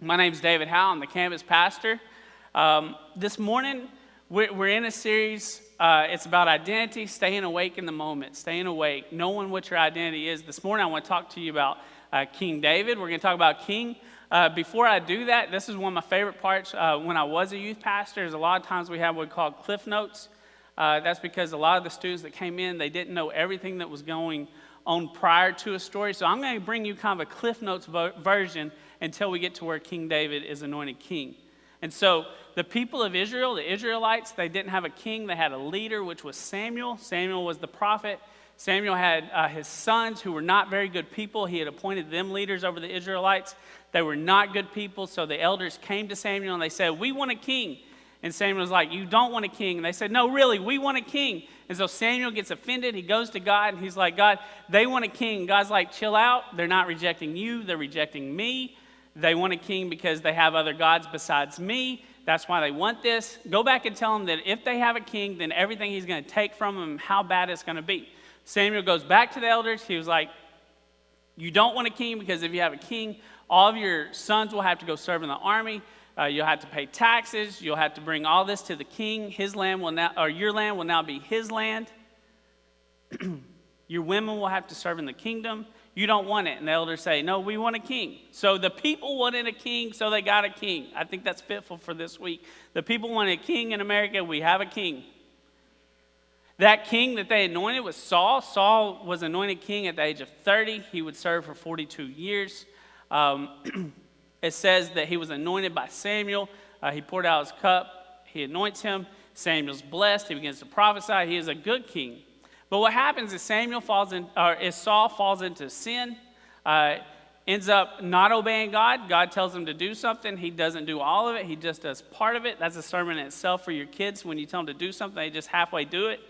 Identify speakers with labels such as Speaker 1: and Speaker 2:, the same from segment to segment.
Speaker 1: My name's David Howell. I'm the campus pastor. This morning, we're in a series. It's about identity, staying awake in the moment, staying awake, knowing what your identity is. This morning, I want to talk to you about King David. We're going to talk about King. Before I do that, this is one of my favorite parts. When I was a youth pastor, there's a lot of times we have what we call Cliff Notes. That's because a lot of the students that came in, they didn't know everything that was going on prior to a story. So I'm going to bring you kind of a Cliff Notes version until we get to where King David is anointed king. And so the people of Israel, the Israelites, they didn't have a king. They had a leader, which was Samuel. Samuel was the prophet. Samuel had his sons who were not very good people. He had appointed them leaders over the Israelites. They were not good people. So the elders came to Samuel and they said, "We want a king." And Samuel was like, "You don't want a king." And they said, "No, really, we want a king." And so Samuel gets offended. He goes to God and he's like, "God, they want a king." God's like, "Chill out. They're not rejecting you. They're rejecting me. They want a king because they have other gods besides me. That's why they want this. Go back and tell them that if they have a king, then everything he's going to take from them, how bad it's going to be." Samuel goes back to the elders. He was like, "You don't want a king because if you have a king, all of your sons will have to go serve in the army. You'll have to pay taxes. You'll have to bring all this to the king. His land will now, or your land will now be his land. Your women will have to serve in the kingdom. You don't want it." And the elders say, "No, we want a king." So the people wanted a king, so they got a king. I think that's fitful for this week. The people wanted a king in America. We have a king. That king that they anointed was Saul. Saul was anointed king at the age of 30. He would serve for 42 years. It says that he was anointed by Samuel. He poured out his cup. He anoints him. Samuel's blessed. He begins to prophesy. He is a good king. But what happens is Saul falls into sin, ends up not obeying God. God tells him to do something. He doesn't do all of it. He just does part of it. That's a sermon in itself for your kids. When you tell them to do something, they just halfway do it.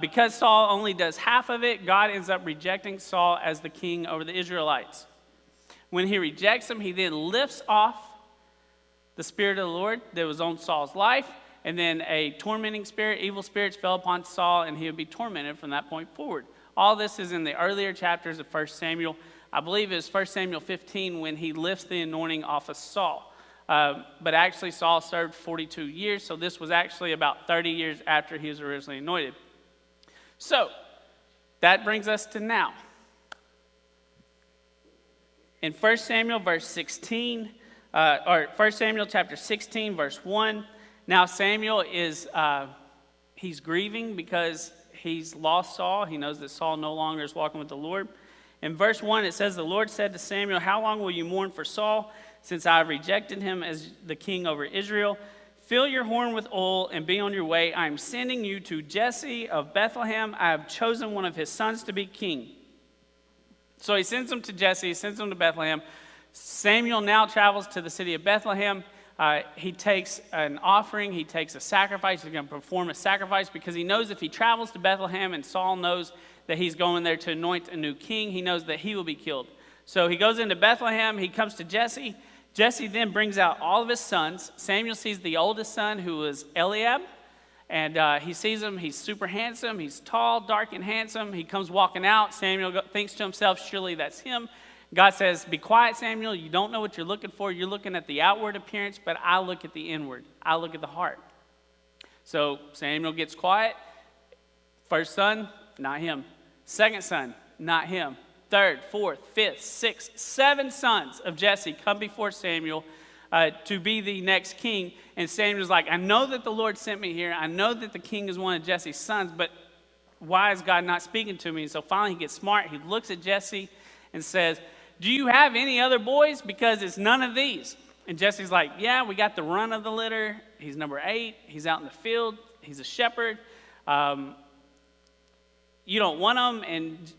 Speaker 1: Because Saul only does half of it, God ends up rejecting Saul as the king over the Israelites. When he rejects him, he then lifts off the Spirit of the Lord that was on Saul's life, and then a tormenting spirit, evil spirits fell upon Saul, and he would be tormented from that point forward. All this is in the earlier chapters of 1 Samuel. I believe it was 1 Samuel 15 when he lifts the anointing off of Saul. But actually, Saul served 42 years, so this was actually about 30 years after he was originally anointed. So, that brings us to now. In 1 Samuel verse 16, or 1 Samuel chapter 16 verse 1, now Samuel is, he's grieving because he's lost Saul. He knows that Saul no longer is walking with the Lord. In verse 1 it says, "The Lord said to Samuel, 'How long will you mourn for Saul, since I have rejected him as the king over Israel? Fill your horn with oil and be on your way. I am sending you to Jesse of Bethlehem. I have chosen one of his sons to be king.'" So he sends him to Jesse, he sends him to Bethlehem. Samuel now travels to the city of Bethlehem. He takes an offering, he takes a sacrifice. He's going to perform a sacrifice because he knows if he travels to Bethlehem and Saul knows that he's going there to anoint a new king, he knows that he will be killed. So he goes into Bethlehem, he comes to Jesse. Jesse then brings out all of his sons. Samuel sees the oldest son, who was Eliab. And he sees him, he's super handsome, he's tall, dark, and handsome. He comes walking out. Samuel thinks to himself, surely that's him. God says, "Be quiet, Samuel. You don't know what you're looking for. You're looking at the outward appearance, but I look at the inward. I look at the heart." So Samuel gets quiet. First son, not him. Second son, not him. Third, fourth, fifth, sixth, 7 sons of Jesse come before Samuel to be the next king. And Samuel's like, "I know that the Lord sent me here. I know that the king is one of Jesse's sons, but why is God not speaking to me?" And so finally he gets smart. He looks at Jesse and says, "Do you have any other boys? Because it's none of these." And Jesse's like, "Yeah, we got the run of the litter. He's number 8. He's out in the field. He's a shepherd. You don't want him."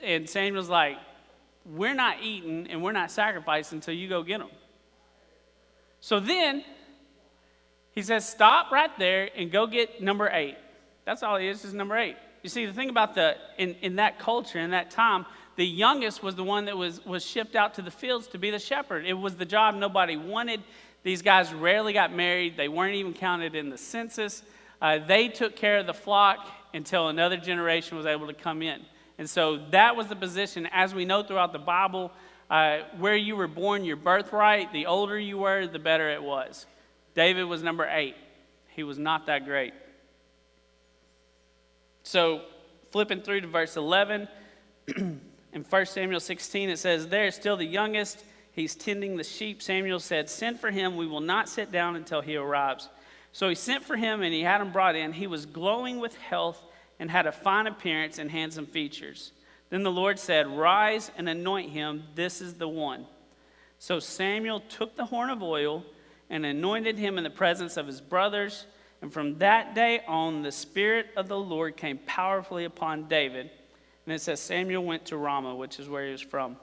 Speaker 1: And Samuel's like, "We're not eating and we're not sacrificing until you go get them." So then he says, "Stop right there and go get number 8. That's all he is number 8. You see, the thing about in that culture, in that time, the youngest was the one that was shipped out to the fields to be the shepherd. It was the job nobody wanted. These guys rarely got married. They weren't even counted in the census. They took care of the flock until another generation was able to come in. And so that was the position. As we know throughout the Bible, where you were born, your birthright, the older you were, the better it was. David was number 8. He was not that great. So flipping through to verse 11, in 1 Samuel 16, it says, "There is still the youngest. He's tending the sheep. Samuel said, 'Send for him. We will not sit down until he arrives.' So he sent for him, and he had him brought in. He was glowing with health and had a fine appearance and handsome features. Then the Lord said, 'Rise and anoint him. This is the one.' So Samuel took the horn of oil and anointed him in the presence of his brothers. And from that day on, the Spirit of the Lord came powerfully upon David." And it says Samuel went to Ramah, which is where he was from.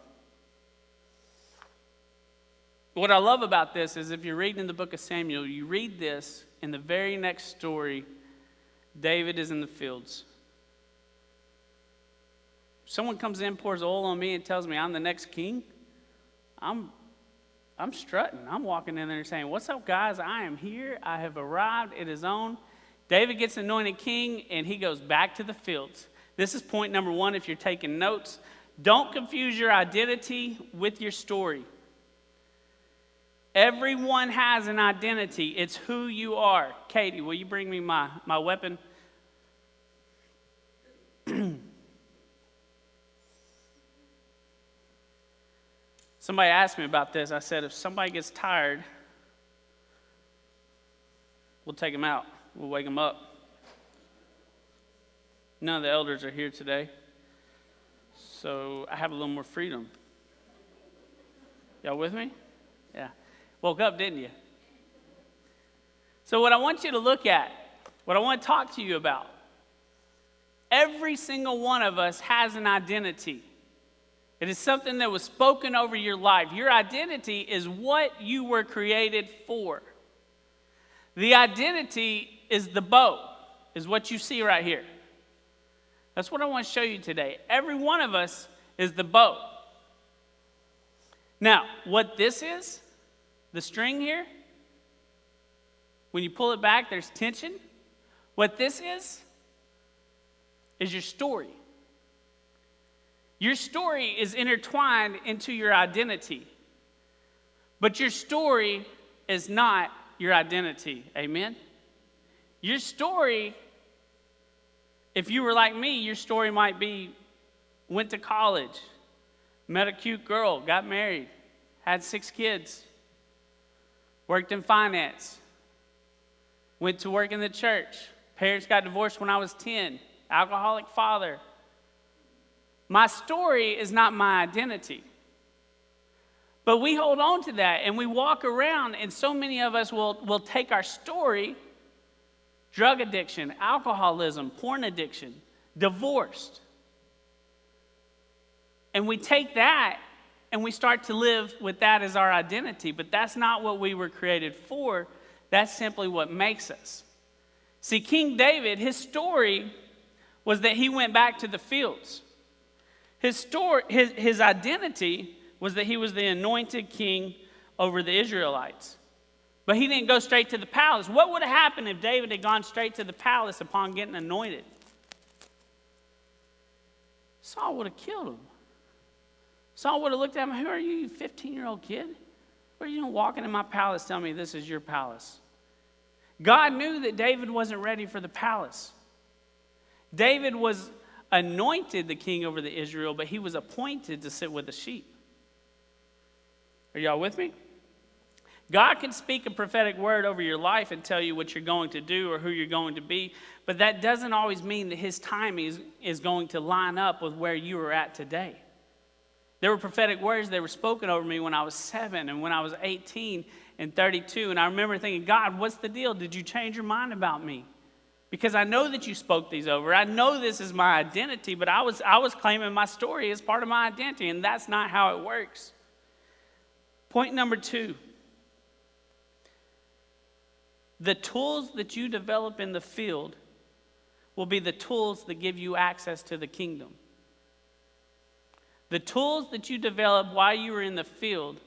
Speaker 1: What I love about this is if you're reading in the book of Samuel, you read this, in the very next story, David is in the fields. Someone comes in, pours oil on me, and tells me I'm the next king. I'm strutting. I'm walking in there and saying, "What's up, guys? I am here. I have arrived. It is on." David gets anointed king, and he goes back to the fields. This is point number 1 if you're taking notes. Don't confuse your identity with your story. Everyone has an identity. It's who you are. Katie, will you bring me my weapon? Somebody asked me about this. I said, if somebody gets tired, we'll take them out. We'll wake them up. None of the elders are here today, so I have a little more freedom. Y'all with me? Yeah. Woke up, didn't you? So what I want you to look at, what I want to talk to you about, every single one of us has an identity. It is something that was spoken over your life. Your identity is what you were created for. The identity is the bow, is what you see right here. That's what I want to show you today. Every one of us is the bow. Now, what this is, the string here, when you pull it back, there's tension. What this is your story. Your story is intertwined into your identity. But your story is not your identity. Amen? Your story, if you were like me, your story might be went to college, met a cute girl, got married, had 6 kids, worked in finance, went to work in the church. Parents got divorced when I was 10, alcoholic father. My story is not my identity. But we hold on to that and we walk around, and so many of us will take our story, drug addiction, alcoholism, porn addiction, divorced, and we take that and we start to live with that as our identity. But that's not what we were created for. That's simply what makes us. See, King David, his story was that he went back to the fields. His identity was that he was the anointed king over the Israelites. But he didn't go straight to the palace. What would have happened if David had gone straight to the palace upon getting anointed? Saul would have killed him. Saul would have looked at him, "Who are you, you 15-year-old kid? What are you doing walking in my palace telling me this is your palace?" God knew that David wasn't ready for the palace. David was anointed the king over the Israel, but he was appointed to sit with the sheep. Are y'all with me? God can speak a prophetic word over your life and tell you what you're going to do or who you're going to be, but that doesn't always mean that his timing is going to line up with where you are at today. There were prophetic words that were spoken over me when I was 7 and when I was 18 and 32, and I remember thinking, "God, what's the deal? Did you change your mind about me? Because I know that you spoke these over. I know this is my identity," but I was claiming my story as part of my identity, and that's not how it works. Point number 2. The tools that you develop in the field will be the tools that give you access to the kingdom. The tools that you develop while you are in the field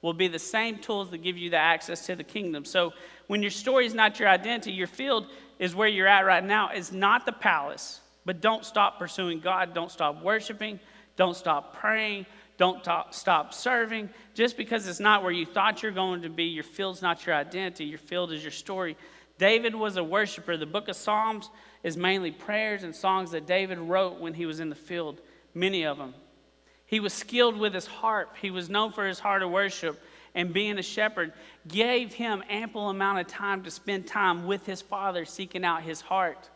Speaker 1: will be the same tools that give you the access to the kingdom. So when your story is not your identity, your field is where you're at right now. It's not the palace, but don't stop pursuing God. Don't stop worshiping. Don't stop praying. Don't stop serving. Just because it's not where you thought you're going to be, your field's not your identity. Your field is your story. David was a worshiper. The book of Psalms is mainly prayers and songs that David wrote when he was in the field, many of them. He was skilled with his harp. He was known for his heart of worship, and being a shepherd gave him ample amount of time to spend time with his Father, seeking out his heart.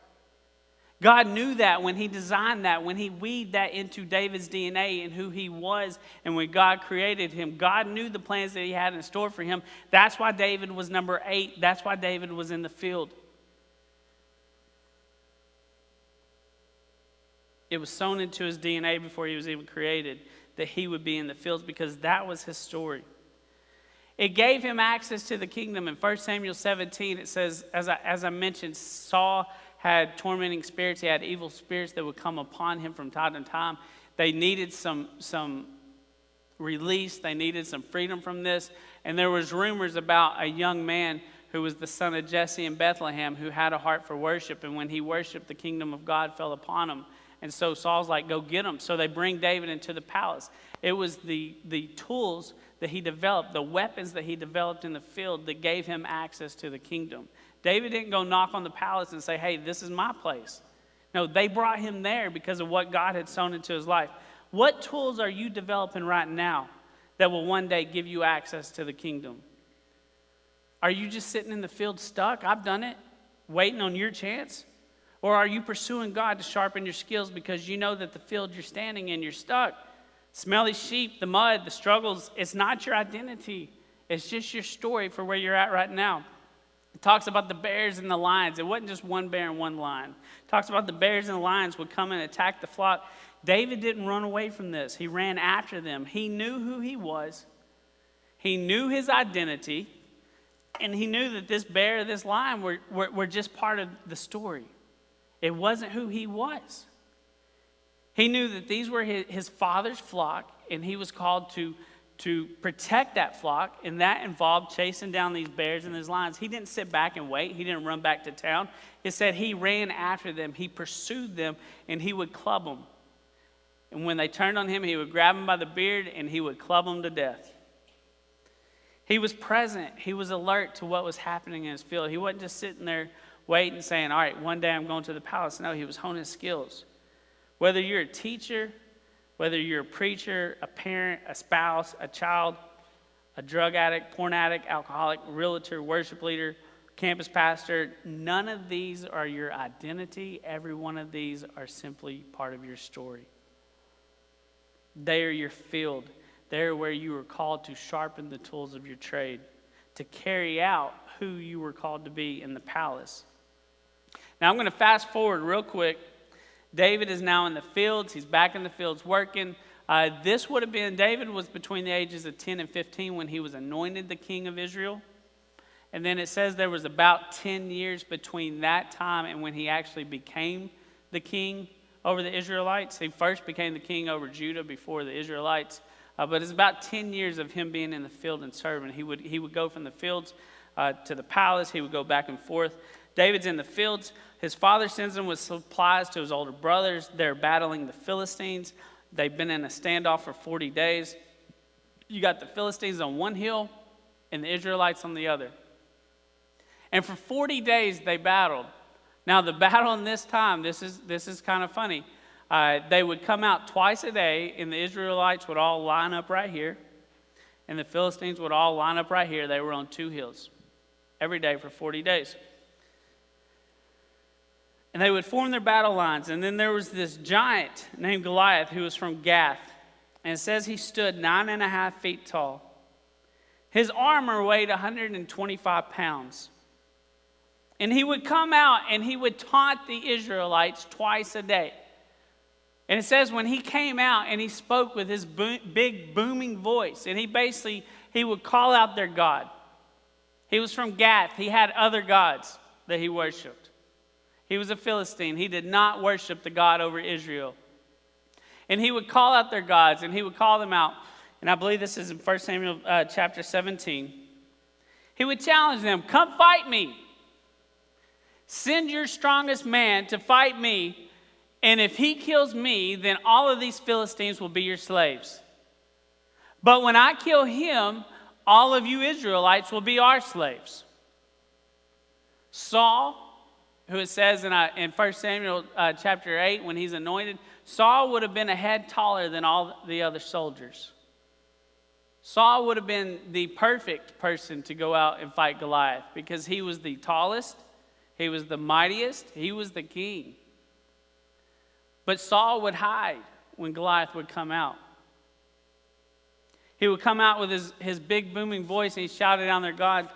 Speaker 1: God knew that when he designed that, when he weaved that into David's DNA and who he was, and when God created him, God knew the plans that he had in store for him. That's why David was number 8. That's why David was in the field. It was sown into his DNA before he was even created that he would be in the fields, because that was his story. It gave him access to the kingdom. In 1 Samuel 17, it says, as I mentioned, Saul had tormenting spirits. He had evil spirits that would come upon him from time to time. They needed some release. They needed some freedom from this. And there was rumors about a young man who was the son of Jesse in Bethlehem who had a heart for worship. And when he worshiped, the kingdom of God fell upon him. And so Saul's like, go get him. So they bring David into the palace. It was the tools that he developed, the weapons that he developed in the field that gave him access to the kingdom. David didn't go knock on the palace and say, hey, this is my place. No, they brought him there because of what God had sown into his life. What tools are you developing right now that will one day give you access to the kingdom? Are you just sitting in the field stuck? I've done it, waiting on your chance. Or are you pursuing God to sharpen your skills because you know that the field you're standing in, you're stuck? Smelly sheep, the mud, the struggles, it's not your identity. It's just your story for where you're at right now. It talks about the bears and the lions. It wasn't just one bear and one lion. It talks about the bears and the lions would come and attack the flock. David didn't run away from this. He ran after them. He knew who he was. He knew his identity. And he knew that this bear, this lion were just part of the story. It wasn't who he was. He knew that these were his father's flock, and he was called to protect that flock, and that involved chasing down these bears and these lions. He didn't sit back and wait. He didn't run back to town. It said he ran after them. He pursued them, and he would club them. And when they turned on him, he would grab them by the beard, and he would club them to death. He was present. He was alert to what was happening in his field. He wasn't just sitting there waiting, saying, all right, one day I'm going to the palace. No, he was honing his skills. Whether you're a teacher, whether you're a preacher, a parent, a spouse, a child, a drug addict, porn addict, alcoholic, realtor, worship leader, campus pastor, none of these are your identity. Every one of these are simply part of your story. They are your field. They are where you were called to sharpen the tools of your trade, to carry out who you were called to be in the palace. Now I'm going to fast forward real quick. David is now in the fields. He's back in the fields working. David was between the ages of 10 and 15 when he was anointed the king of Israel. And then it says there was about 10 years between that time and when he actually became the king over the Israelites. He first became the king over Judah before the Israelites. But it's about 10 years of him being in the field and serving. He would go from the fields to the palace. He would go back and forth. David's in the fields. His father sends him with supplies to his older brothers. They're battling the Philistines. They've been in a standoff for 40 days. You got the Philistines on one hill and the Israelites on the other. And for 40 days they battled. Now the battle in this time, this is kind of funny. They would come out twice a day, and the Israelites would all line up right here, and the Philistines would all line up right here. They were on two hills every day for 40 days. And they would form their battle lines. And then there was this giant named Goliath who was from Gath. And it says he stood 9.5 feet tall. His armor weighed 125 pounds. And he would come out and he would taunt the Israelites twice a day. And it says when he came out and he spoke with his big booming voice, and he would call out their God. He was from Gath. He had other gods that he worshiped. He was a Philistine. He did not worship the God over Israel. And he would call out their gods, and he would call them out. And I believe this is in 1 Samuel chapter 17. He would challenge them, come fight me. Send your strongest man to fight me. And if he kills me, then all of these Philistines will be your slaves. But when I kill him, all of you Israelites will be our slaves. Saul, who it says in 1 Samuel chapter 8, when he's anointed, Saul would have been a head taller than all the other soldiers. Saul would have been the perfect person to go out and fight Goliath because he was the tallest, he was the mightiest, he was the king. But Saul would hide when Goliath would come out. He would come out with his big booming voice and he shouted down their gods.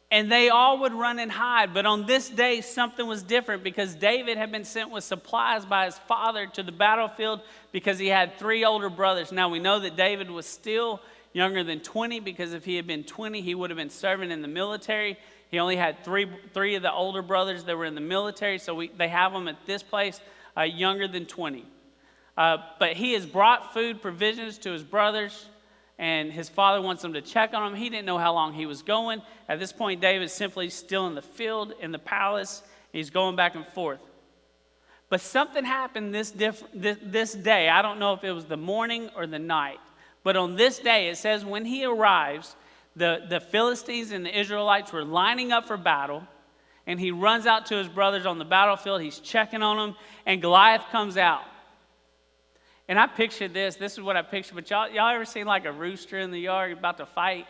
Speaker 1: And they all would run and hide. But on this day, something was different because David had been sent with supplies by his father to the battlefield because he had 3 older brothers. Now, we know that David was still younger than 20 because if he had been 20, he would have been serving in the military. He only had three of the older brothers that were in the military, so they have him at this place younger than 20. But he has brought food, provisions to his brothers, and his father wants him to check on him. He didn't know how long he was going. At this point, David's simply still in the field, in the palace. He's going back and forth. But something happened this day. I don't know if it was the morning or the night. But on this day, it says when he arrives, the Philistines and the Israelites were lining up for battle. And he runs out to his brothers on the battlefield. He's checking on them. And Goliath comes out. And I pictured this. This is what I pictured. But y'all ever seen like a rooster in the yard about to fight?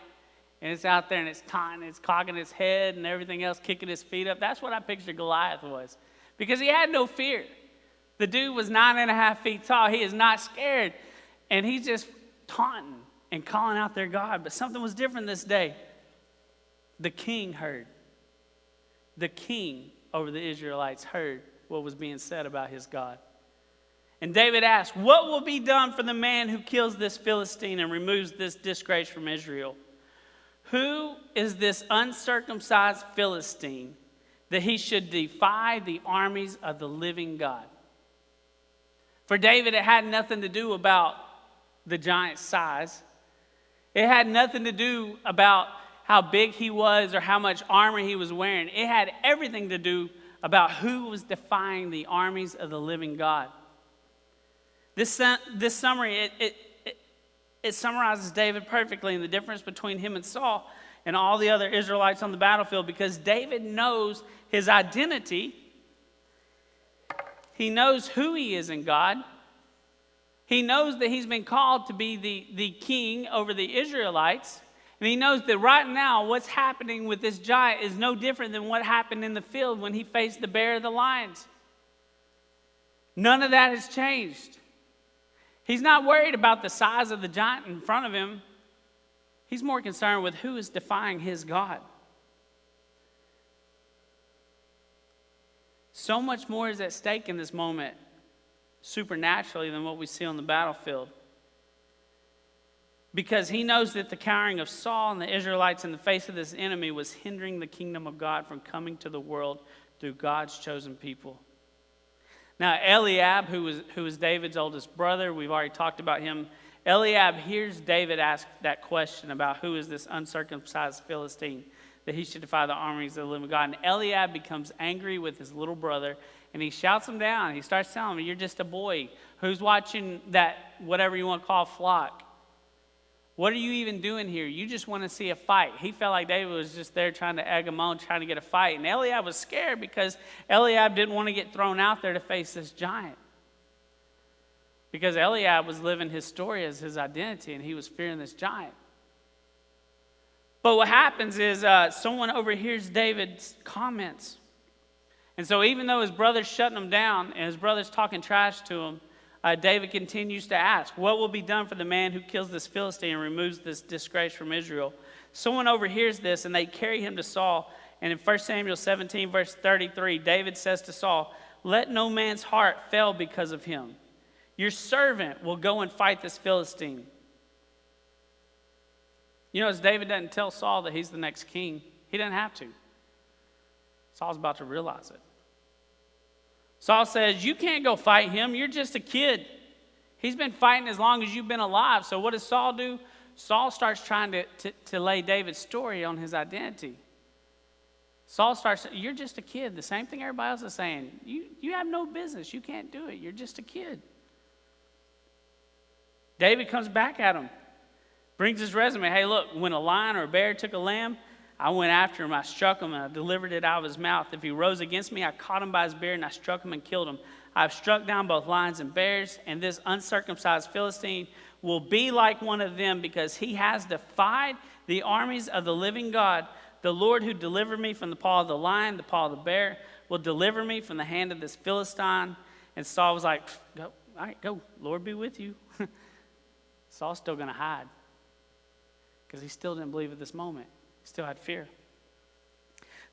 Speaker 1: And it's out there and it's taunting, it's cocking its head and everything else, kicking his feet up. That's what I pictured Goliath was. Because he had no fear. The dude was 9.5 feet tall. He is not scared. And he's just taunting and calling out their God. But something was different this day. The king heard. The king over the Israelites heard what was being said about his God. And David asked, what will be done for the man who kills this Philistine and removes this disgrace from Israel? Who is this uncircumcised Philistine that he should defy the armies of the living God? For David, it had nothing to do about the giant's size. It had nothing to do about how big he was or how much armor he was wearing. It had everything to do about who was defying the armies of the living God. This summary, it summarizes David perfectly and the difference between him and Saul and all the other Israelites on the battlefield because David knows his identity. He knows who he is in God. He knows that he's been called to be the king over the Israelites. And he knows that right now what's happening with this giant is no different than what happened in the field when he faced the bear or the lions. None of that has changed. He's not worried about the size of the giant in front of him. He's more concerned with who is defying his God. So much more is at stake in this moment, supernaturally, than what we see on the battlefield. Because he knows that the cowering of Saul and the Israelites in the face of this enemy was hindering the kingdom of God from coming to the world through God's chosen people. Now, Eliab, who was David's oldest brother, we've already talked about him. Eliab hears David ask that question about who is this uncircumcised Philistine that he should defy the armies of the living God. And Eliab becomes angry with his little brother, and he shouts him down. He starts telling him, you're just a boy who's watching that, whatever you want to call, flock. What are you even doing here? You just want to see a fight. He felt like David was just there trying to egg him on, trying to get a fight. And Eliab was scared because Eliab didn't want to get thrown out there to face this giant. Because Eliab was living his story as his identity, and he was fearing this giant. But what happens is someone overhears David's comments. And so even though his brother's shutting him down and his brother's talking trash to him, David continues to ask, what will be done for the man who kills this Philistine and removes this disgrace from Israel? Someone overhears this, and they carry him to Saul. And in 1 Samuel 17, verse 33, David says to Saul, let no man's heart fail because of him. Your servant will go and fight this Philistine. You know, as David doesn't tell Saul that he's the next king, he doesn't have to. Saul's about to realize it. Saul says, you can't go fight him. You're just a kid. He's been fighting as long as you've been alive. So what does Saul do? Saul starts trying to lay David's story on his identity. Saul starts, you're just a kid. The same thing everybody else is saying. You have no business. You can't do it. You're just a kid. David comes back at him. Brings his resume. Hey, look, when a lion or a bear took a lamb, I went after him. I struck him, and I delivered it out of his mouth. If he rose against me, I caught him by his beard, and I struck him and killed him. I've struck down both lions and bears, and this uncircumcised Philistine will be like one of them, because he has defied the armies of the living God. The Lord who delivered me from the paw of the lion, the paw of the bear, will deliver me from the hand of this Philistine. And Saul was like, go, all right, go. Lord be with you. Saul's still going to hide, because he still didn't believe at this moment. He still had fear.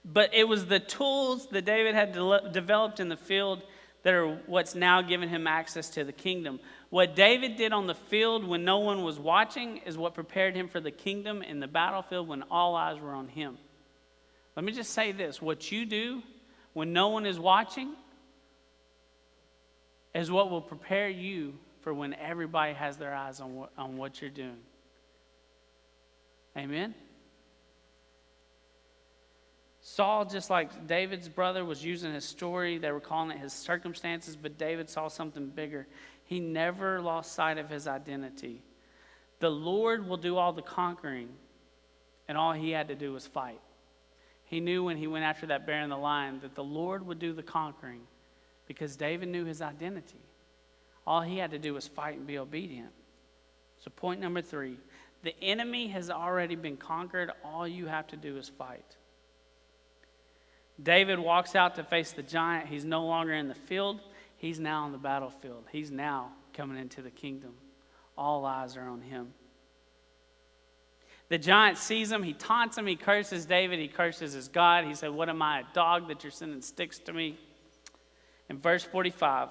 Speaker 1: But it was the tools that David had developed in the field that are what's now given him access to the kingdom. What David did on the field when no one was watching is what prepared him for the kingdom in the battlefield when all eyes were on him. Let me just say this. What you do when no one is watching is what will prepare you for when everybody has their eyes on what you're doing. Amen? Saul, just like David's brother, was using his story. They were calling it his circumstances, but David saw something bigger. He never lost sight of his identity. The Lord will do all the conquering, and all he had to do was fight. He knew when he went after that bear and the lion that the Lord would do the conquering, because David knew his identity. All he had to do was fight and be obedient. So point number 3, the enemy has already been conquered. All you have to do is fight. David walks out to face the giant. He's no longer in the field. He's now on the battlefield. He's now coming into the kingdom. All eyes are on him. The giant sees him. He taunts him. He curses David. He curses his God. He said, what am I, a dog that you're sending sticks to me? In verse 45,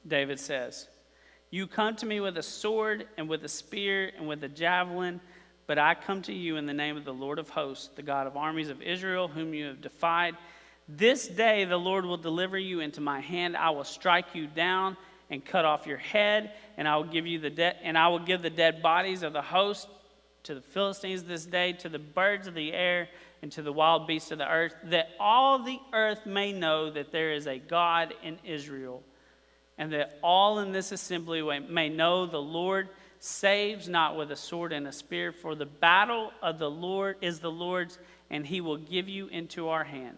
Speaker 1: David says, you come to me with a sword and with a spear and with a javelin, but I come to you in the name of the Lord of hosts, the God of armies of Israel, whom you have defied. This day the Lord will deliver you into my hand. I will strike you down and cut off your head, and I will give you I will give the dead bodies of the host to the Philistines this day, to the birds of the air, and to the wild beasts of the earth, that all the earth may know that there is a God in Israel, and that all in this assembly may know the Lord saves not with a sword and a spear, for the battle of the Lord is the Lord's, and he will give you into our hand.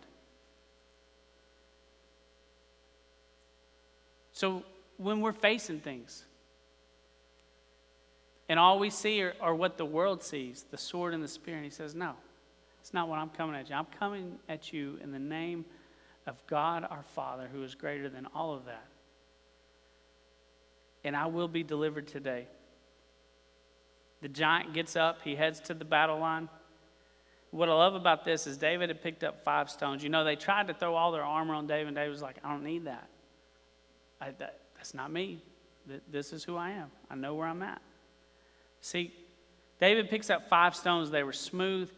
Speaker 1: So when we're facing things, and all we see are what the world sees, the sword and the spear, and he says, no, it's not what I'm coming at you. I'm coming at you in the name of God our Father, who is greater than all of that. And I will be delivered today. The giant gets up. He heads to the battle line. What I love about this is David had picked up 5 stones. You know, they tried to throw all their armor on David, and David was like, I don't need that. That's not me. This is who I am. I know where I'm at. See, David picks up 5 stones. They were smooth.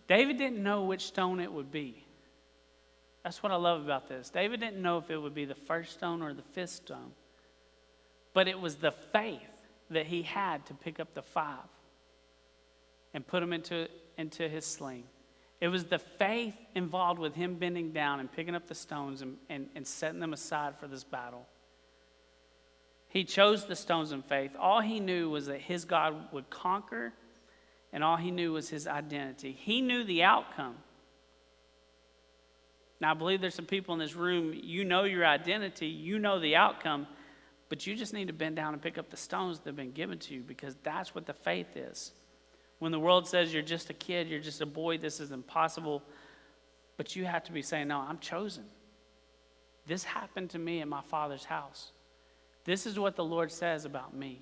Speaker 1: David didn't know which stone it would be. That's what I love about this. David didn't know if it would be the first stone or the 5th stone. But it was the faith that he had to pick up the 5 and put them into his sling. It was the faith involved with him bending down and picking up the stones and setting them aside for this battle. He chose the stones in faith. All he knew was that his God would conquer, and all he knew was his identity. He knew the outcome. Now, I believe there's some people in this room, you know your identity, you know the outcome, but you just need to bend down and pick up the stones that have been given to you, because that's what the faith is. When the world says you're just a kid, you're just a boy, this is impossible, but you have to be saying, no, I'm chosen. This happened to me in my Father's house. This is what the Lord says about me.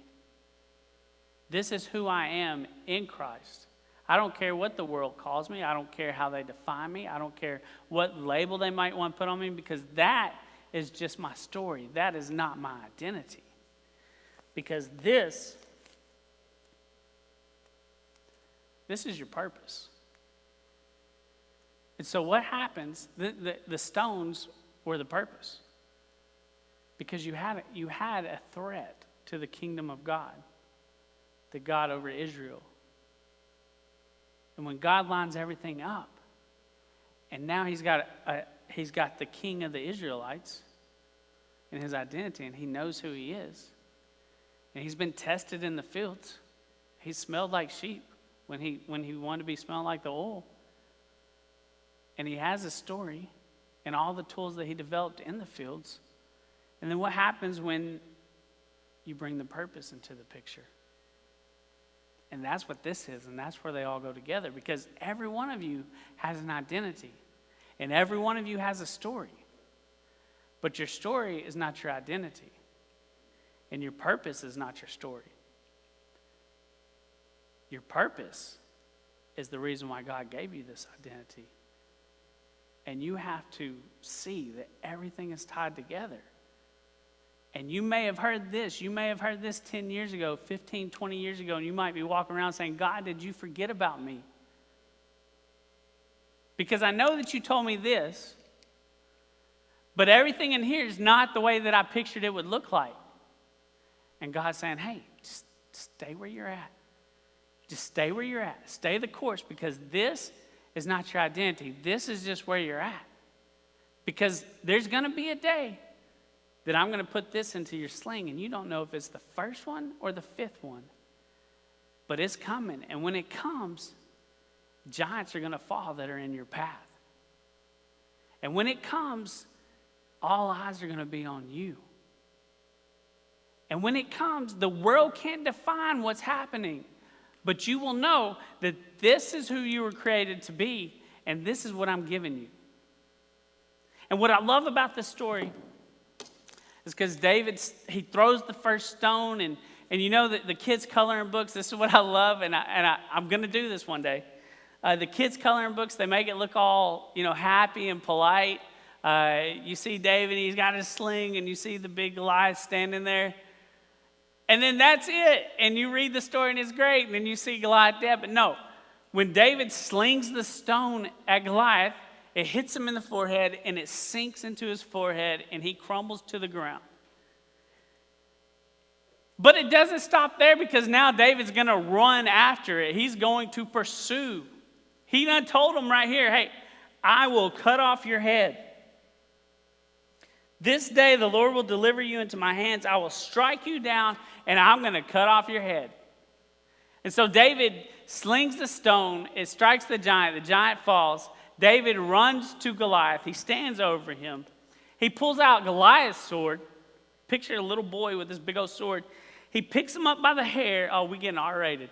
Speaker 1: This is who I am in Christ. I don't care what the world calls me. I don't care how they define me. I don't care what label they might want to put on me, because that is just my story. That is not my identity. Because this is your purpose. And so what happens, the stones were the purpose. Because you had a threat to the kingdom of God, the God over Israel. And when God lines everything up, and now he's got the king of the Israelites in his identity, and he knows who he is. And he's been tested in the fields, He smelled like sheep when he wanted to be smelling like the oil. And he has a story and all the tools that he developed in the fields. And then what happens when you bring the purpose into the picture? And that's what this is, and that's where they all go together, because every one of you has an identity, and every one of you has a story. But your story is not your identity, and your purpose is not your story. Your purpose is the reason why God gave you this identity. And you have to see that everything is tied together. And you may have heard this. You may have heard this 10 years ago, 15, 20 years ago, and you might be walking around saying, God, did you forget about me? Because I know that you told me this, but everything in here is not the way that I pictured it would look like. And God's saying, hey, just stay where you're at. Just stay where you're at. Stay the course, because this is not your identity. This is just where you're at. Because there's going to be a day that I'm going to put this into your sling, and you don't know if it's the first one or the fifth one. But it's coming. And when it comes, giants are going to fall that are in your path. And when it comes, all eyes are going to be on you. And when it comes, the world can't define what's happening. But you will know that this is who you were created to be, and this is what I'm giving you. And what I love about this story is because David, he throws the first stone, and you know that the kids' coloring books, this is what I love, and I'm going to do this one day. The kids' coloring books, they make it look all, happy and polite. You see David, he's got his sling, and you see the big Goliath standing there. And then that's it. And you read the story, and it's great, and then you see Goliath dead. But no, when David slings the stone at Goliath, it hits him in the forehead, and it sinks into his forehead, and he crumbles to the ground. But it doesn't stop there, because now David's going to run after it. He's going to pursue. He done told him right here, hey, I will cut off your head. This day the Lord will deliver you into my hands. I will strike you down, and I'm going to cut off your head. And so David slings the stone. It strikes the giant. The giant falls. David runs to Goliath. He stands over him. He pulls out Goliath's sword. Picture a little boy with this big old sword. He picks him up by the hair. Oh, we're getting R-rated.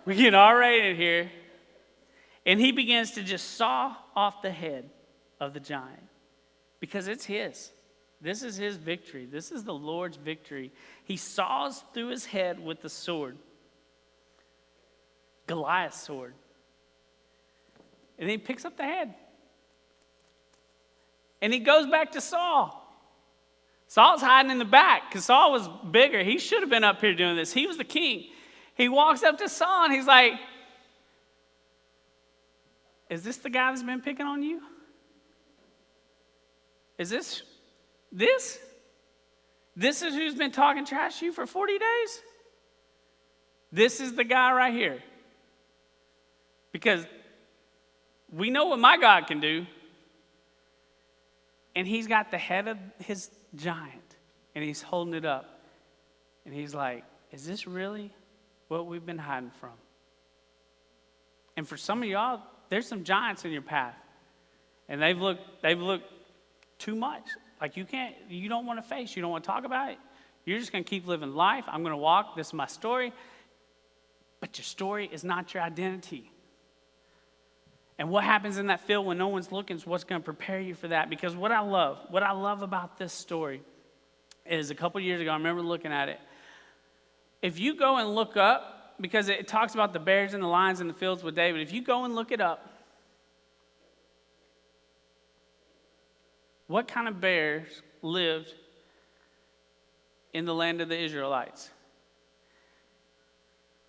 Speaker 1: We're getting R-rated here. And he begins to just saw off the head of the giant, because it's his. This is his victory. This is the Lord's victory. He saws through his head with the sword, Goliath's sword. And then he picks up the head. And he goes back to Saul. Saul's hiding in the back because Saul was bigger. He should have been up here doing this. He was the king. He walks up to Saul, and he's like, is this the guy that's been picking on you? Is this? This is who's been talking trash to you for 40 days? This is the guy right here. Because we know what my God can do. And he's got the head of his giant, and he's holding it up. And he's like, is this really what we've been hiding from? And for some of y'all, there's some giants in your path. And they've looked too much. Like you don't want to face, you don't want to talk about it. You're just going to keep living life. I'm going to walk. This is my story. But your story is not your identity. And what happens in that field when no one's looking is what's going to prepare you for that. Because what I love about this story is a couple years ago, I remember looking at it. If you go and look up, because it talks about the bears and the lions in the fields with David, if you go and look it up, what kind of bears lived in the land of the Israelites?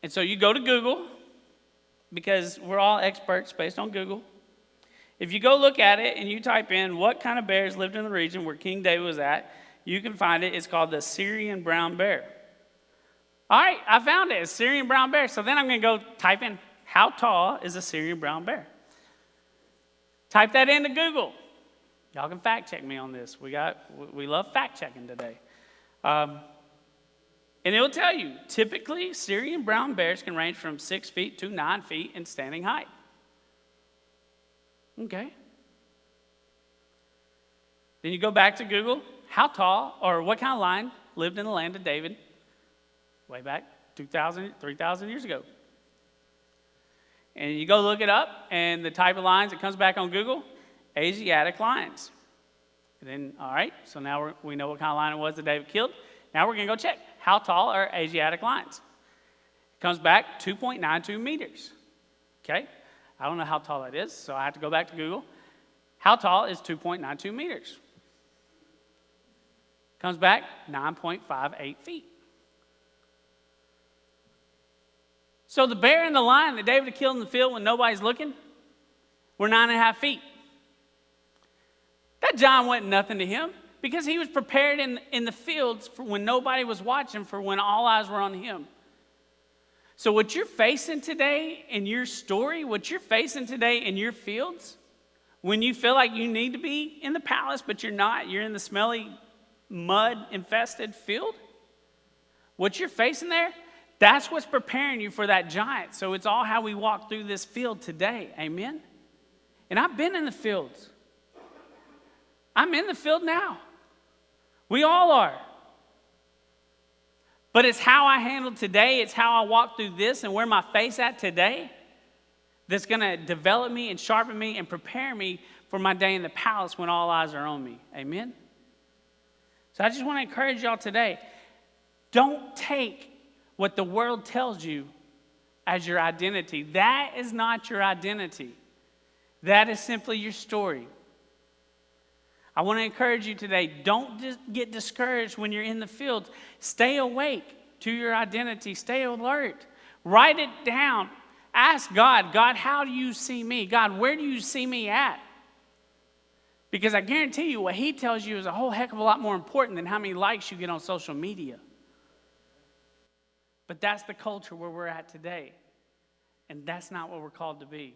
Speaker 1: And so you go to Google, because we're all experts based on Google. If you go look at it and you type in what kind of bears lived in the region where King David was at, you can find it. It's called the Syrian brown bear. All right, I found it. It's Syrian brown bear. So then I'm going to go type in, how tall is a Syrian brown bear? Type that into Google. Y'all can fact check me on this. We love fact checking today. And it'll tell you, typically, Syrian brown bears can range from 6 feet to 9 feet in standing height. Okay. Then you go back to Google, how tall or what kind of lion lived in the land of David way back 2,000, 3,000 years ago. And you go look it up, and the type of lions that comes back on Google, Asiatic lions. And then, all right, so now we know what kind of lion it was that David killed. Now we're going to go check, how tall are Asiatic lions? It comes back 2.92 meters. Okay, I don't know how tall that is, so I have to go back to Google. How tall is 2.92 meters? Comes back 9.58 feet. So the bear and the lion that David had killed in the field when nobody's looking were 9.5 feet. That giant wasn't nothing to him because he was prepared in the fields for when nobody was watching, for when all eyes were on him. So what you're facing today in your story, what you're facing today in your fields, when you feel like you need to be in the palace but you're not, you're in the smelly, mud-infested field, what you're facing there, that's what's preparing you for that giant. So it's all how we walk through this field today. Amen? And I've been in the fields. I'm in the field now. We all are. But it's how I handle today, it's how I walk through this and where my face at today that's going to develop me and sharpen me and prepare me for my day in the palace when all eyes are on me. Amen? So I just want to encourage y'all today, don't take what the world tells you as your identity. That is not your identity. That is simply your story. I want to encourage you today, don't get discouraged when you're in the field. Stay awake to your identity. Stay alert. Write it down. Ask God, God, how do you see me? God, where do you see me at? Because I guarantee you what he tells you is a whole heck of a lot more important than how many likes you get on social media. But that's the culture where we're at today. And that's not what we're called to be.